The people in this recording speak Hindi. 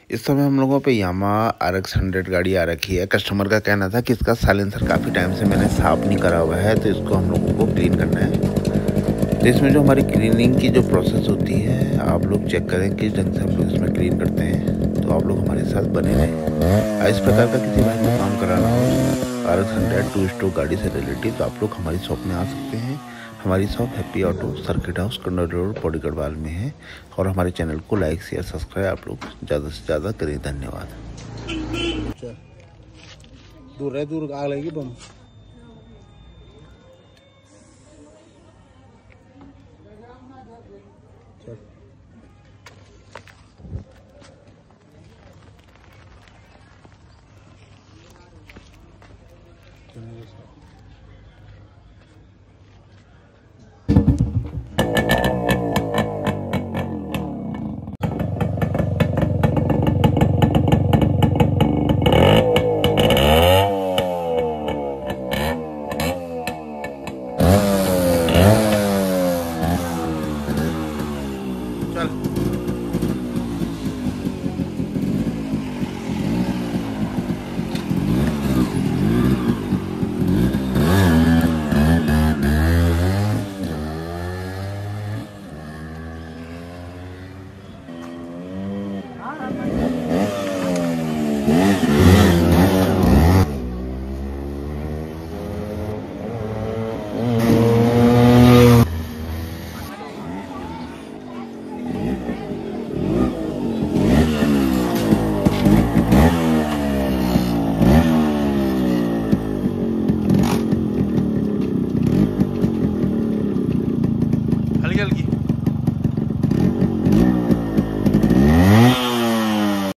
इस समय हम लोगों पे यामाहा RX 100 गाड़ी आ रखी है। कस्टमर का कहना था कि इसका साइलेंसर काफ़ी टाइम से मैंने साफ़ नहीं करा हुआ है, तो इसको हम लोगों को क्लीन करना है। तो इसमें जो हमारी क्लीनिंग की जो प्रोसेस होती है, आप लोग चेक करें किस ढंग से हम लोग इसमें क्लीन करते हैं। तो आप लोग हमारे साथ बने रहें। इस प्रकार का किसी भाई को काम कराना हो RX 100 2 स्ट्रोक गाड़ी से रिलेटेड, तो आप लोग हमारी शॉप में आ सकते हैं। हमारी shop happy auto circuit house Kannauj road Pauri Garhwal में है। और हमारे चैनल को लाइक शेयर सब्सक्राइब आप लोग ज़्यादा से ज़्यादा करें। धन्यवाद। दूर आग लगेगी बम। चल